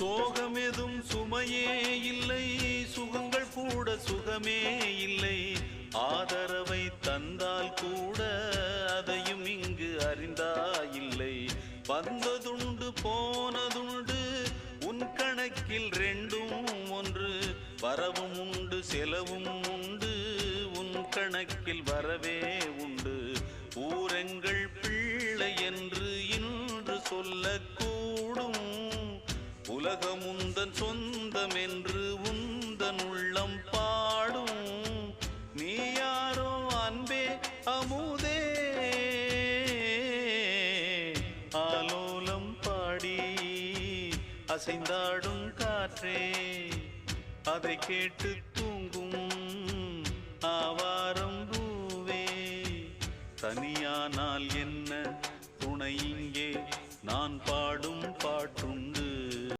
சோகமெதும் சுமையே இல்லை, சுகங்கள் கூட சுகமே இல்லை. ஆதரவை தந்தால் கூட அதையும் இங்கு அறிந்தாயில்லை. வந்ததுண்டு போனதுண்டு உன் கணக்கில் ரெண்டும் ஒன்று. வரவும் உண்டு செலவும் உண்டு, உன் கணக்கில் வரவே உண்டு. ஊரெங்கள் பிள்ளை என்று இன்று சொல்லக்கூடும். உலகம் உந்தன் சொந்தம் என்று உந்தன் உள்ளம் பாடும். நீ யாரோ அன்பே அமுதே, ஆலோலம் பாடி அசைந்தாடும் காற்றே, அதை கேட்டு தூங்கும் ஆவாரம் பூவே. தனியானால்